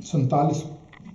47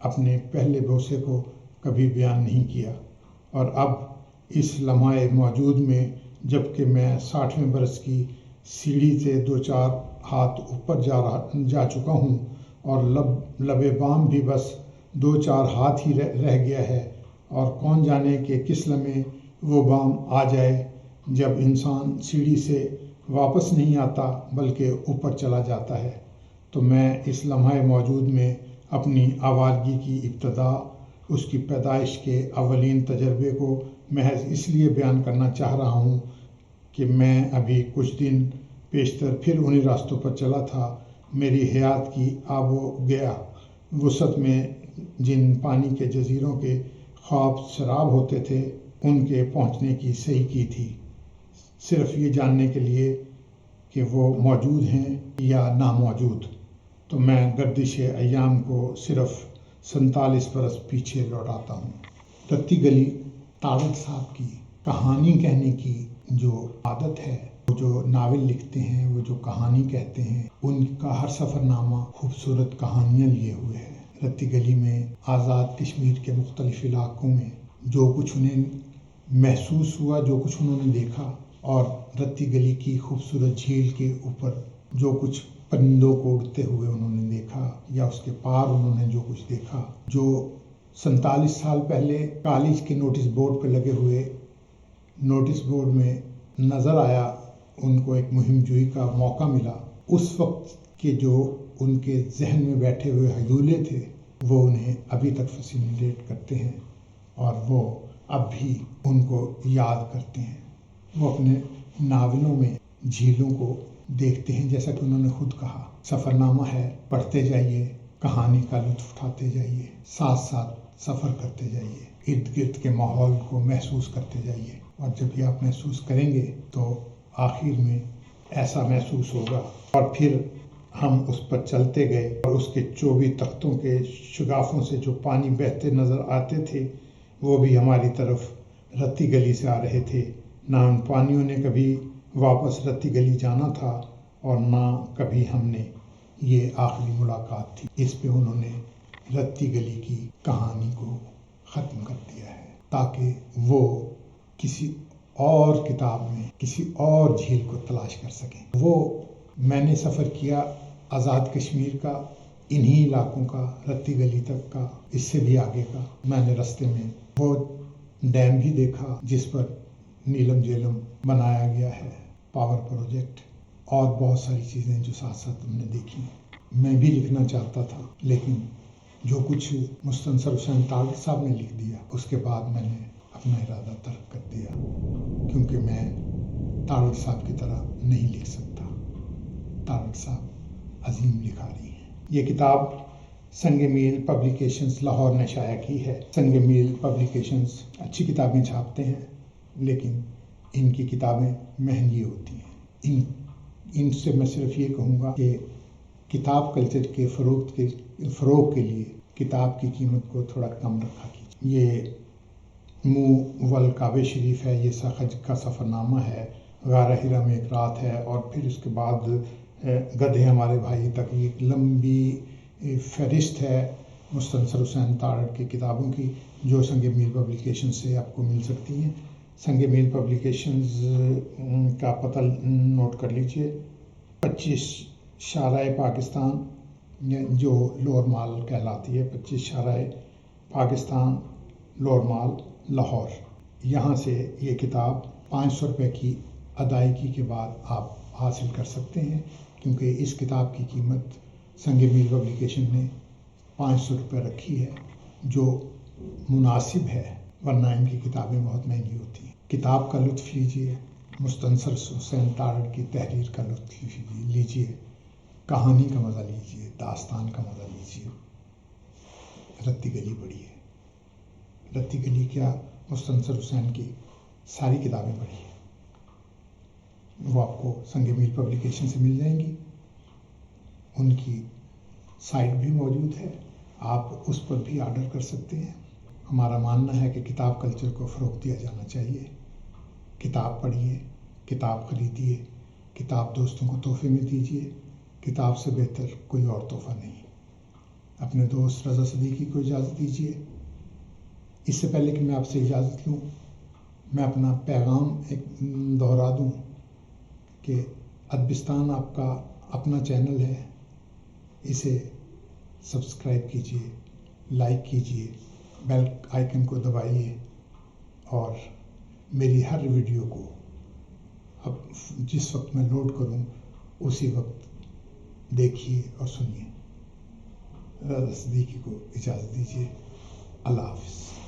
اپنے پہلے بوسے کو کبھی بیان نہیں کیا، اور اب اس لمحہ موجود میں جب کہ میں 60ویں برس کی سیڑھی سے 2-4 ہاتھ اوپر جا چکا ہوں اور لب بام بھی بس 2-4 ہاتھ ہی رہ گیا ہے، اور کون جانے کہ کس لمحے وہ بام آ جائے جب انسان سیڑھی سے واپس نہیں آتا بلکہ اوپر چلا جاتا ہے، تو میں اس لمحہ موجود میں اپنی آوارگی کی ابتدا، اس کی پیدائش کے اولین تجربے کو محض اس لیے بیان کرنا چاہ رہا ہوں کہ میں ابھی کچھ دن پیشتر پھر انہی راستوں پر چلا تھا۔ میری حیات کی آب و گیا وسعت میں جن پانی کے جزیروں کے خواب سراب ہوتے تھے، ان کے پہنچنے کی صحیح کی تھی، صرف یہ جاننے کے لیے کہ وہ موجود ہیں یا ناموجود۔ تو میں گردش ایام کو صرف 47 برس پیچھے لوٹاتا ہوں۔ رتی گلی تارڑ صاحب کی کہانی کہنے کی جو عادت ہے، وہ جو ناول لکھتے ہیں، وہ جو کہانی کہتے ہیں، ان کا ہر سفر نامہ خوبصورت کہانیاں لیے ہوئے ہے۔ رتی گلی میں آزاد کشمیر کے مختلف علاقوں میں جو کچھ انہیں محسوس ہوا، جو کچھ انہوں نے دیکھا، اور رتی گلی کی خوبصورت جھیل کے اوپر جو کچھ پرندوں کو اڑتے ہوئے انہوں نے دیکھا، یا اس کے پار انہوں نے جو کچھ دیکھا، جو 47 سال پہلے کالج کے نوٹس بورڈ پہ لگے ہوئے نوٹس بورڈ میں نظر آیا، ان کو ایک مہم جوئی کا موقع ملا، اس وقت کے جو ان کے ذہن میں بیٹھے ہوئے حیولے تھے، وہ انہیں ابھی تک فیسینیٹ کرتے ہیں، اور وہ اب بھی ان کو یاد کرتے ہیں۔ وہ اپنے ناولوں میں جھیلوں کو دیکھتے ہیں، جیسا کہ انہوں نے خود کہا، سفر نامہ ہے، پڑھتے جائیے، کہانی کا لطف اٹھاتے جائیے، ساتھ ساتھ سفر کرتے جائیے، ارد گرد کے ماحول کو محسوس کرتے جائیے، اور جب یہ آپ محسوس کریں گے تو آخر میں ایسا محسوس ہوگا، اور پھر ہم اس پر چلتے گئے، اور اس کے 24 تختوں کے شگافوں سے جو پانی بہتے نظر آتے تھے، وہ بھی ہماری طرف رتی گلی سے آ رہے تھے۔ نہ ان پانیوں نے کبھی واپس رتی گلی جانا تھا، اور نہ کبھی ہم نے یہ آخری ملاقات تھی۔ اس پہ انہوں نے رتی گلی کی کہانی کو ختم کر دیا ہے، تاکہ وہ کسی اور کتاب میں کسی اور جھیل کو تلاش کر سکیں۔ وہ میں نے سفر کیا آزاد کشمیر کا، انہی علاقوں کا، رتی گلی تک کا، اس سے بھی آگے کا۔ میں نے رستے میں وہ ڈیم بھی دیکھا جس پر نیلم جیلم بنایا گیا ہے، پاور پروجیکٹ، اور بہت ساری چیزیں جو ساتھ ساتھ ہم نے دیکھی۔ میں بھی لکھنا چاہتا تھا، لیکن جو کچھ مستنصر حسین تارڑ صاحب نے لکھ دیا، اس کے بعد میں نے اپنا ارادہ ترک کر دیا، کیونکہ میں تارڑ صاحب کی طرح نہیں لکھ سکتا۔ تارڑ صاحب عظیم لکھاری ہیں۔ یہ کتاب سنگ میل پبلیکیشنز لاہور نے شائع کی ہے۔ سنگ میل پبلیکیشنز اچھی کتابیں چھاپتے ہیں، لیکن ان کی کتابیں مہنگی ہوتی ہیں۔ ان سے میں صرف یہ کہوں گا کہ کتاب کلچر کے فروغ کے لیے کتاب کی قیمت کو تھوڑا کم رکھا کیجیے۔ یہ منہ والکعبہ شریف ہے، یہ سخج کا سفر نامہ ہے، غار ہرا میں ایک رات ہے، اور پھر اس کے بعد گدھے ہمارے بھائی تک ایک لمبی فہرست ہے مستنصر حسین تارڑ کی کتابوں کی، جو سنگ میل پبلیکیشن سے آپ کو مل سکتی ہیں۔ سنگ میل پبلیکیشنز کا پتہ نوٹ کر لیجئے، 25 شاہراہ پاکستان، جو لوور مال کہلاتی ہے، 25 شاہراہ پاکستان، لوور مال، لاہور۔ یہاں سے یہ کتاب 500 روپے کی ادائیگی کے بعد آپ حاصل کر سکتے ہیں، کیونکہ اس کتاب کی قیمت سنگ میل پبلیکیشن نے 500 روپے رکھی ہے، جو مناسب ہے، ورنہ ان کی کتابیں بہت مہنگی ہوتی ہیں۔ کتاب کا لطف لیجئے، مستنصر حسین تارڑ کی تحریر کا لطف لیجئے، کہانی کا مزہ لیجئے، داستان کا مزہ لیجئے۔ رتی گلی پڑھیے، رتی گلی کیا، مستنصر حسین کی ساری کتابیں پڑھیے، وہ آپ کو سنگ میل پبلیکیشن سے مل جائیں گی۔ ان کی سائٹ بھی موجود ہے، آپ اس پر بھی آرڈر کر سکتے ہیں۔ ہمارا ماننا ہے کہ کتاب کلچر کو فروغ دیا جانا چاہیے۔ کتاب پڑھیے، کتاب خریدیے، کتاب دوستوں کو تحفے میں دیجیے، کتاب سے بہتر کوئی اور تحفہ نہیں۔ اپنے دوست رضا صدیقی کو اجازت دیجیے۔ اس سے پہلے کہ میں آپ سے اجازت لوں، میں اپنا پیغام ایک دہرا دوں کہ ادبستان آپ کا اپنا چینل ہے، اسے سبسکرائب کیجیے، لائک کیجیے، بیل آئیکن کو دبائیے اور میری ہر ویڈیو کو اب جس وقت میں لوڈ کروں اسی وقت دیکھیے اور سنیے۔ رضا صدیقی کو اجازت دیجیے۔ اللہ حافظ۔